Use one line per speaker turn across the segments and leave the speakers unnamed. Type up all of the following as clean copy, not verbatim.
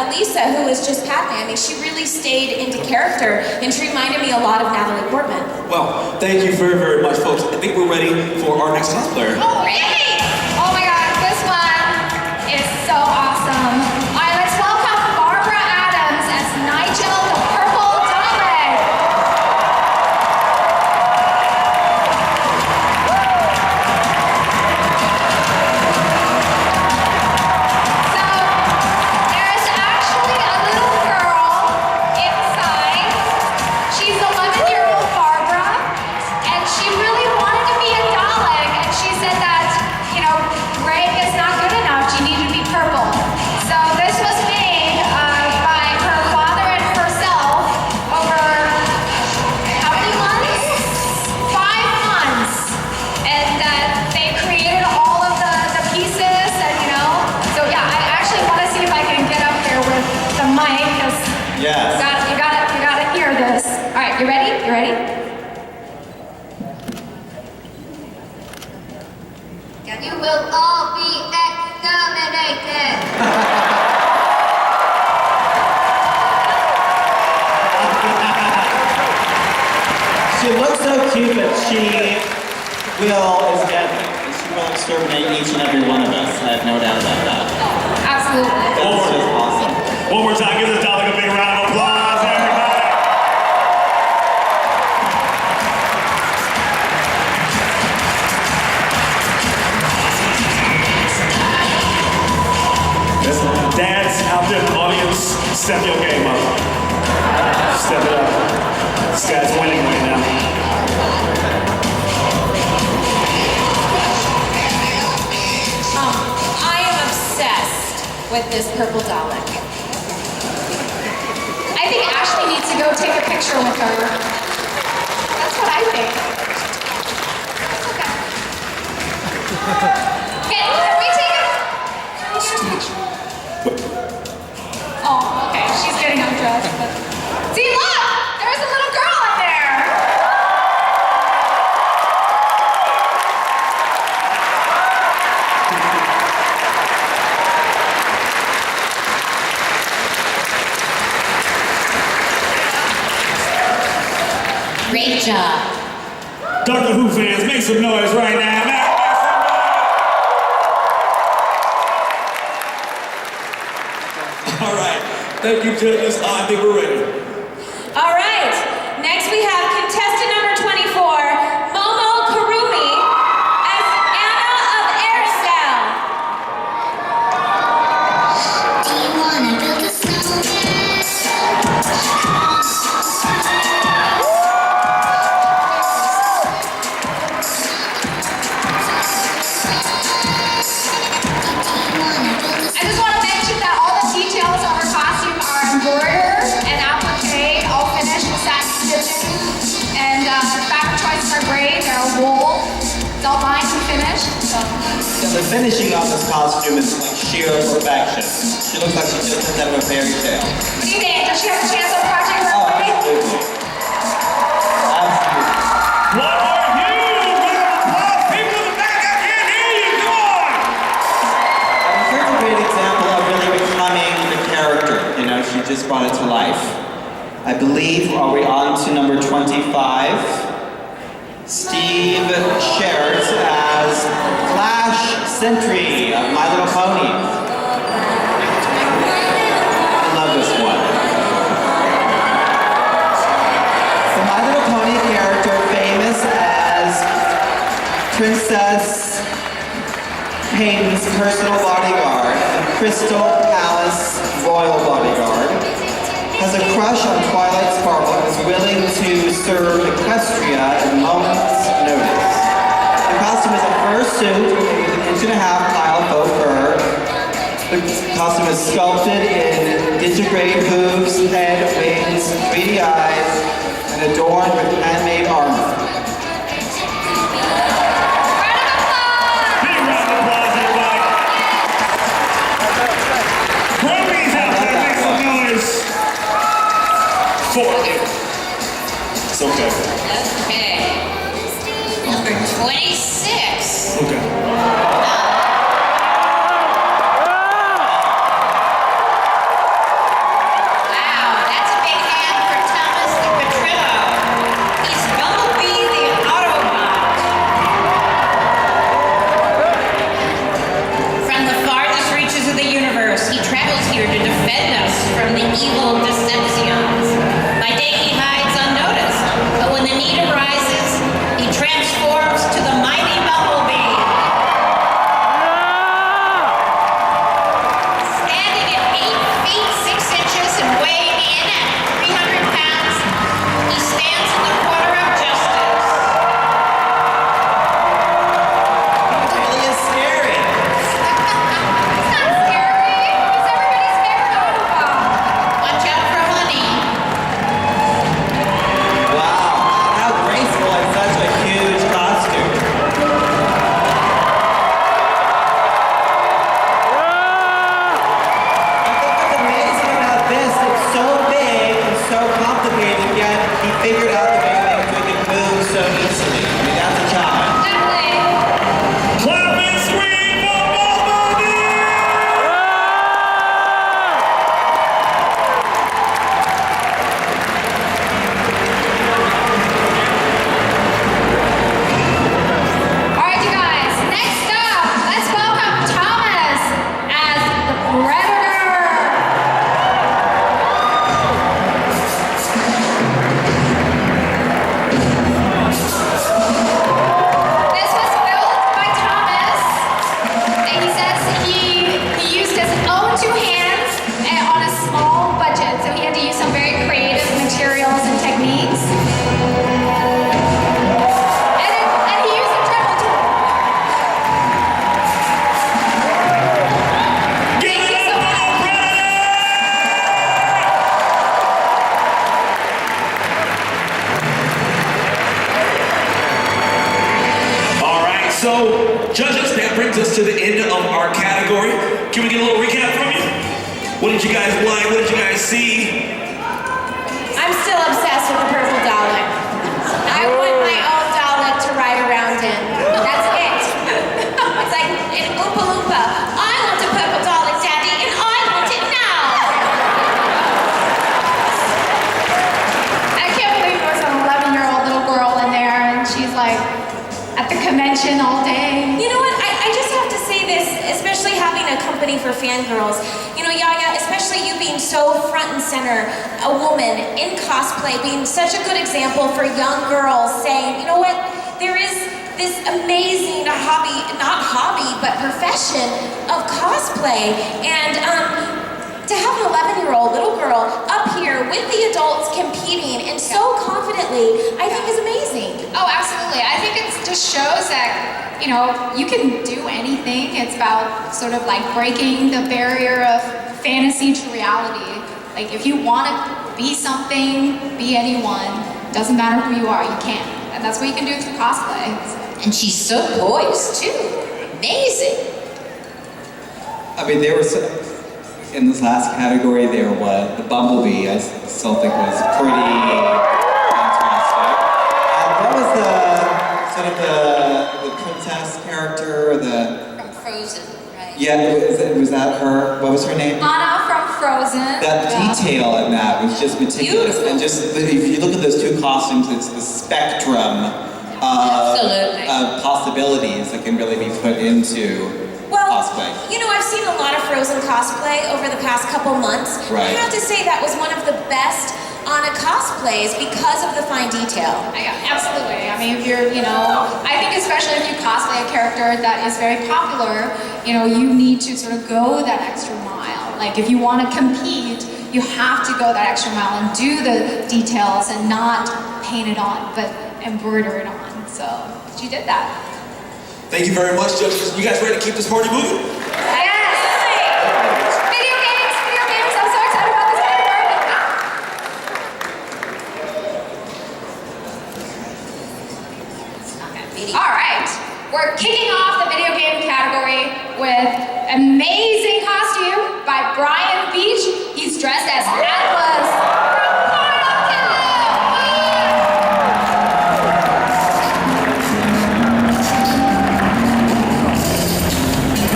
Lisa, who was just Padme, I mean, she really stayed into character, and she reminded me a lot of Natalie Portman.
Well, thank you very, very much, folks. I think we're ready for our next cosplayer.
Oh, really? Oh my God, this one is so awesome. All right, let's welcome Barbara Adams as Nigel the Purple Dalek. So, there's actually a little girl inside. She's 11-year-old Barbara, and she really wanted to be a Dalek, and she said that, you know, gray is not good enough, she needed to be purple. So this was made by her father and herself over how many months? 5 months. And they created all of the pieces, and you know, so yeah, I actually want to see if I can get up here with the mic, because
Yes.
you gotta hear this. All right, you ready? You ready? You will all be exterminated.
She looks so cute, but she is deadly. And she will exterminate each and every one of us. I have no doubt about that.
Absolutely.
That's just awesome.
One more time, give this Dalek a big round of applause, everybody. Listen, dads out there in the audience, step your game up. Step it up. This guy's winning right now.
I am obsessed with this purple Dalek.
I think Ashley needs to go take a picture with her. That's what I think. Okay. Can we take a picture? Oh, okay. She's getting undressed. But... See, look! There's a little girl in there!
Great job.
Doctor Who fans, make some noise right now.
All right. Thank you, judges. I think we're ready.
All right, next we have contestant number 24, Momo Kurumi as Anna of Aircell.
Do you wanna build a
I just want to mention that all the details of her costume are embroidered and applique, all finished with satin stitching. And the fabric choices are great, they're wool. It's all lined and finished. So.
The finishing on this costume is like sheer perfection. She looks like she just comes out of a fairy tale.
What do you think? Does she have a chance on Project
Oh,
Runway?
absolutely. Absolutely.
What are you? Round of applause. People in the back, I can't hear you. Come on.
Here's a great example of really becoming the character. You know, she just brought it to life. I believe, are we on to number 25? Steve Sherritt as Flash Sentry of My Little Pony. I love this one. The My Little Pony character, famous as Princess Hayden's personal bodyguard and Crystal Palace royal bodyguard, has a crush on Twilight Sparkle and is willing to serve Equestria at a moment's notice. The costume is a fursuit with an 1.5-inch pile of faux fur. The costume is sculpted in digigrade hooves, head, wings, 3D eyes, and adorned with handmade armor.
Big round of applause, everybody. Groupies out there, make some noise for it. It's okay.
Okay. Number 26.
Okay.
evil deceptions. By day he hides unnoticed, but when the need arises, he transforms to the mighty bumblebee. Standing at 8 feet 6 inches and weighing in at 300 pounds, he stands in the corner of justice.
It really is scary.
It's not scary. It's everybody's favorite Autobot.
Watch out for honey.
Wow, how graceful in such a huge costume. I think what's amazing about this, it's so big and so complicated, yet he figured out the way to make it move so easily. I mean, that's a challenge.
Definitely.
Clap and scream for Bumblebee!
All right, you guys. Next up, let's welcome Thomas as the Predator. This was built by Thomas, and he says he used his own two hands and on a small budget, so he had to use some very creative materials and techniques. And he used a triple tool. Thank you so much.
All right, so judges, that brings us to the end of our category. Can we get a little recap from you? What did you guys like? What did you guys see?
I'm still obsessed with the purple Dalek. I want my own Dalek to ride around in. That's it. It's like an Oompa Loompa. I want a purple Dalek, Daddy, and I want it now.
I can't believe there was an 11-year-old little girl in there, and she's like at the convention all day.
You know what? I just have to say this, especially having a company for fangirls. You know, Yaya, especially you being so front and center, a woman in cosplay, being such a good example for young girls saying, you know what? There is this amazing hobby, not hobby, but profession of cosplay. And to have an 11-year-old little girl up here with the adults competing and so confidently, I think is amazing.
Oh, absolutely. I think it just shows that, you know, you can do anything. It's about sort of like breaking the barrier of fantasy to reality. Like if you want to be something, be anyone, doesn't matter who you are, you can. And that's what you can do through cosplay.
And she's so poised, too. Amazing.
I mean, they were in this last category. They were what the Bumblebee. I still think was pretty fantastic. What was the sort of the princess character? Or the
From Frozen, right?
yeah, was that her? What was her name?
Anna from Frozen.
That
Yeah.
detail in that was just meticulous, and just if you look at those two costumes, it's the spectrum
Absolutely.
of possibilities that can really be put into
Well,
cosplay.
you know, I've seen a lot of Frozen cosplay over the past couple months.
Right.
I have to say that was one of the best Anna cosplays because of the fine detail.
Yeah, absolutely. I mean, if you're, you know, I think especially if you cosplay a character that is very popular, you know, you need to sort of go that extra mile. Like if you want to compete, you have to go that extra mile and do the details and not paint it on, but embroider it on. So you did that.
Thank you very much, judges. You guys ready to keep this party moving?
Yes! Video games! Video games! I'm so excited about this category. All right, we're kicking off the video game category with amazing costume by Brian Beach. He's dressed as Atlas from Portal 2.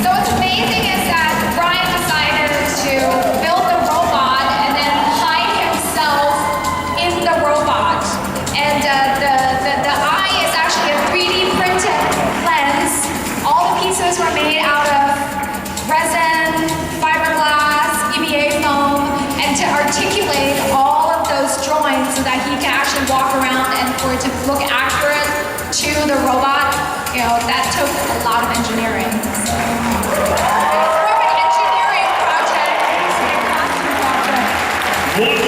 So what's amazing is that Brian decided to build the robot and then hide himself in the robot. And the eye is actually a 3D printed lens. All the pieces were made out of
One